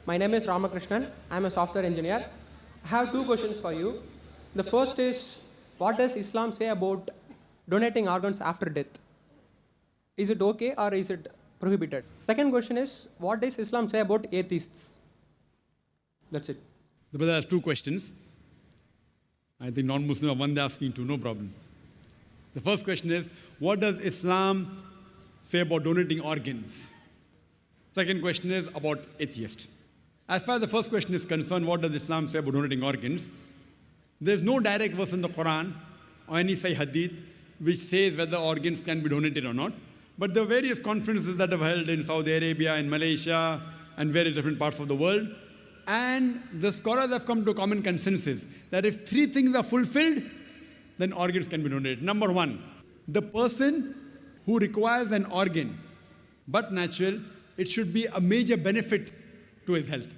My name is Ramakrishnan. I am a software engineer. I have two questions for you. The first is, what does Islam say about donating organs after death? Is it okay or is it prohibited? Second question is, what does Islam say about atheists? That's it. The brother has two questions. I think non-Muslim are one asking two, no problem. The first question is, what does Islam say about donating organs? Second question is about atheists. As far as the first question is concerned, what does Islam say about donating organs? There is no direct verse in the Quran or any Sahih Hadith which says whether organs can be donated or not. But there are various conferences that have held in Saudi Arabia, in Malaysia, and various different parts of the world. And the scholars have come to a common consensus that if three things are fulfilled, then organs can be donated. Number one, the person who requires an organ, but natural, it should be a major benefit to his health.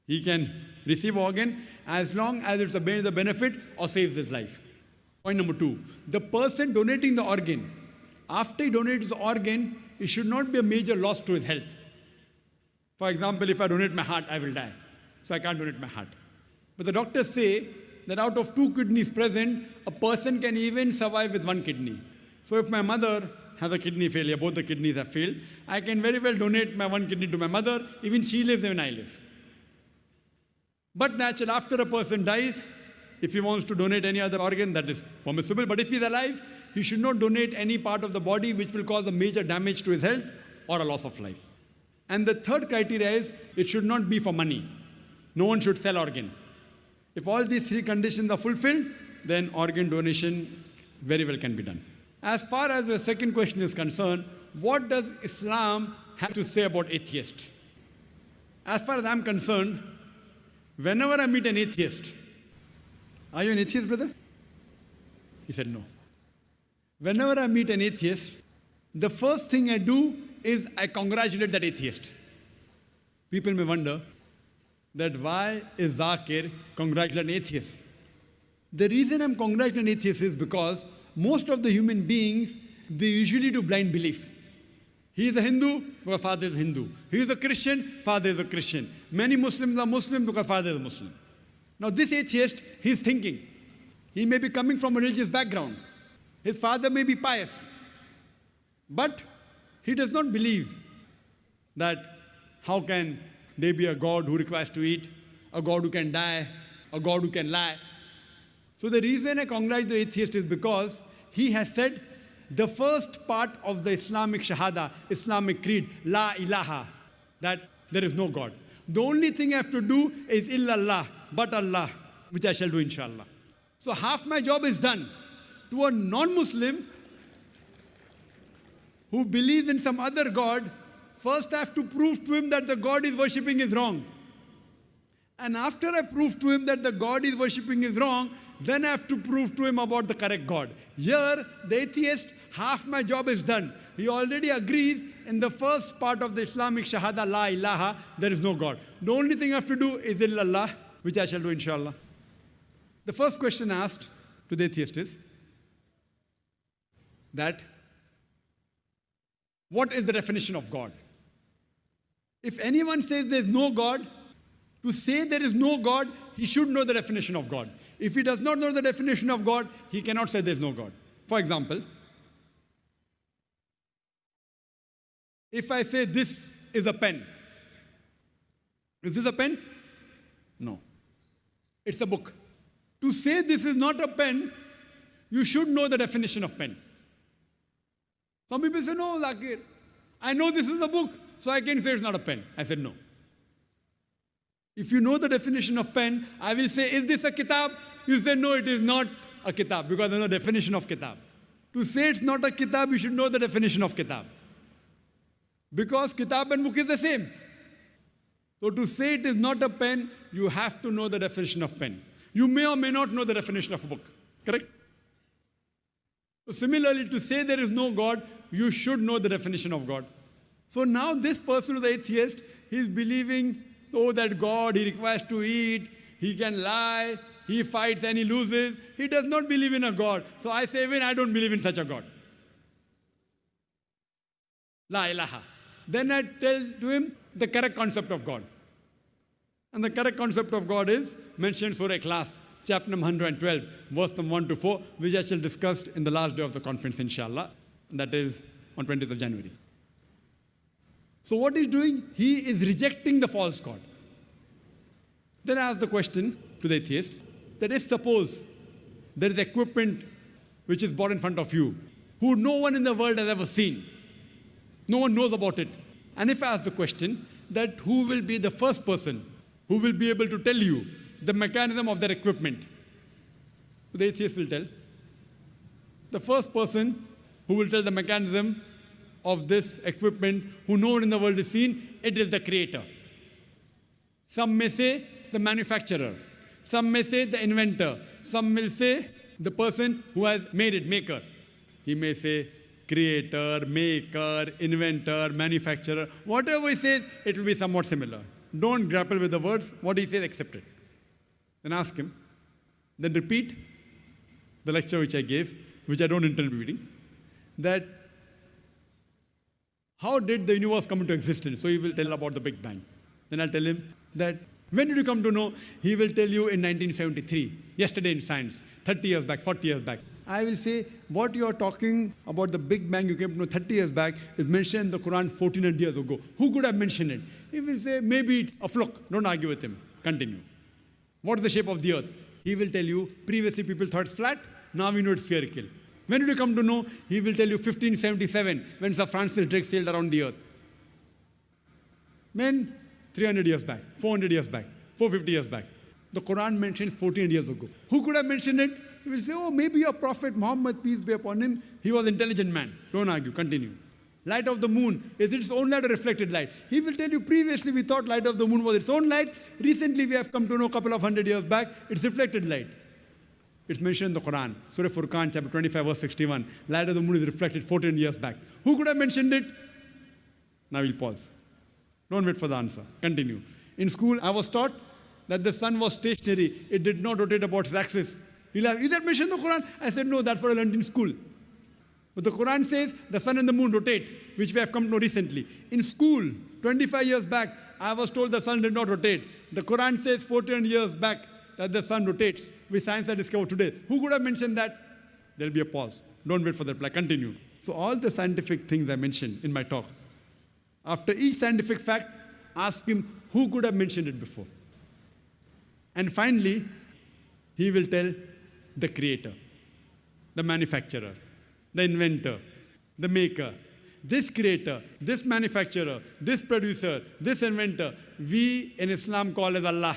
He can receive organ as long as it's a major benefit or saves his life. Point number two, the person donating the organ, after he donates the organ, it should not be a major loss to his health. For example, if I donate my heart, I will die. So I can't donate my heart. But the doctors say that out of two kidneys present, a person can even survive with one kidney. So if my mother has a kidney failure, both the kidneys have failed, I can very well donate my one kidney to my mother, even she lives, even I live. But naturally, after a person dies, if he wants to donate any other organ, that is permissible. But if he's alive, he should not donate any part of the body which will cause a major damage to his health or a loss of life. And the third criteria is, it should not be for money. No one should sell organ. If all these three conditions are fulfilled, then organ donation very well can be done. As far as the second question is concerned, what does Islam have to say about atheists? As far as I'm concerned, whenever I meet an atheist, are you an atheist, brother? He said no. Whenever I meet an atheist, the first thing I do is I congratulate that atheist. People may wonder that why is Zakir congratulating atheists? The reason I'm congratulating atheists is because most of the human beings, they usually do blind belief. He is a Hindu because father is Hindu. He is a Christian, father is a Christian. Many Muslims are Muslim because father is a Muslim. Now this atheist, he's thinking. He may be coming from a religious background. His father may be pious. But he does not believe that how can there be a God who requires to eat, a God who can die, a God who can lie. So the reason I congratulate the atheist is because he has said the first part of the Islamic Shahada, Islamic creed, La ilaha, that there is no God. The only thing I have to do is illallah, but Allah, which I shall do inshallah. So half my job is done. To a non-Muslim who believes in some other God, first I have to prove to him that the God is worshipping is wrong. And after I prove to him that the God is worshipping is wrong, then I have to prove to him about the correct God. Here, the atheist, half my job is done. He already agrees in the first part of the Islamic Shahada, La ilaha, there is no God. The only thing I have to do is illallah, which I shall do inshallah. The first question asked to the atheist is that, what is the definition of God? If anyone says there is no God, to say there is no God, he should know the definition of God. If he does not know the definition of God, he cannot say there is no God. For example, if I say this is a pen, is this a pen? No. It's a book. To say this is not a pen, you should know the definition of pen. Some people say, no, Zakir, I know this is a book, so I can say it's not a pen. I said, no. If you know the definition of pen, I will say, is this a kitab? You say, no, it is not a kitab, because there's no definition of kitab. To say it's not a kitab, you should know the definition of kitab. Because kitab and book is the same. So to say it is not a pen, you have to know the definition of pen. You may or may not know the definition of a book. Correct? So similarly, to say there is no God, you should know the definition of God. So now this person who is atheist, he is believing, oh, that God, he requires to eat, he can lie, he fights and he loses. He does not believe in a God. So I say, even I don't believe in such a God. La ilaha. Then I tell to him the correct concept of God. And the correct concept of God is mentioned in Surah Ikhlas, chapter number 112, verse number 1 to 4, which I shall discuss in the last day of the conference, inshallah. That is on 20th of January. So what he's doing, he is rejecting the false God. Then I ask the question to the atheist, that if suppose there is equipment which is brought in front of you, who no one in the world has ever seen, no one knows about it. And if I ask the question, that who will be the first person who will be able to tell you the mechanism of their equipment? The atheist will tell. The first person who will tell the mechanism of this equipment, who no one in the world has seen, it is the creator. Some may say the manufacturer. Some may say the inventor. Some will say the person who has made it, maker. He may say creator, maker, inventor, manufacturer. Whatever he says, it will be somewhat similar. Don't grapple with the words. What he says, accept it. Then ask him. Then repeat the lecture which I gave, which I don't intend repeating, that how did the universe come into existence? So he will tell about the Big Bang. Then I'll tell him that when did you come to know? He will tell you in 1973, yesterday in science, 30 years back, 40 years back. I will say, what you are talking about the Big Bang you came to know 30 years back is mentioned in the Quran 1400 years ago. Who could have mentioned it? He will say, maybe it's a fluke. Don't argue with him. Continue. What is the shape of the earth? He will tell you, previously people thought it's flat, now we know it's spherical. When did you come to know? He will tell you 1577, when Sir Francis Drake sailed around the earth. When? 300 years back, 400 years back, 450 years back. The Quran mentions 1400 years ago. Who could have mentioned it? He will say, oh, maybe your Prophet Muhammad, peace be upon him, he was an intelligent man. Don't argue, continue. Light of the moon, is its own light or reflected light? He will tell you, previously we thought light of the moon was its own light. Recently we have come to know a couple of hundred years back, it's reflected light. It's mentioned in the Quran, Surah Furqan, chapter 25, verse 61. Light of the moon is reflected 14 years back. Who could have mentioned it? Now we'll pause. Don't wait for the answer. Continue. In school, I was taught that the sun was stationary. It did not rotate about its axis. You'll have, is that mentioned in the Quran? I said, no, that's what I learned in school. But the Quran says the sun and the moon rotate, which we have come to know recently. In school, 25 years back, I was told the sun did not rotate. The Quran says 14 years back that the sun rotates, which science has discovered today. Who could have mentioned that? There'll be a pause. Don't wait for the reply. Continue. So all the scientific things I mentioned in my talk, after each scientific fact, ask him who could have mentioned it before. And finally, he will tell the creator, the manufacturer, the inventor, the maker. This creator, this manufacturer, this producer, this inventor, we in Islam call as Allah.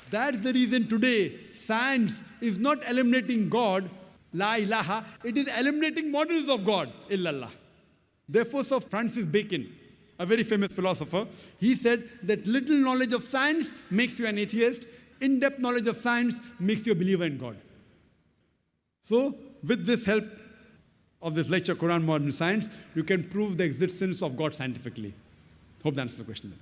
That's the reason today science is not eliminating God, La ilaha, it is eliminating models of God, illallah. Therefore, Sir Francis Bacon, a very famous philosopher, he said that little knowledge of science makes you an atheist, in-depth knowledge of science makes you a believer in God. So, with this help of this lecture, Quran, Modern Science, you can prove the existence of God scientifically. Hope that answers the question.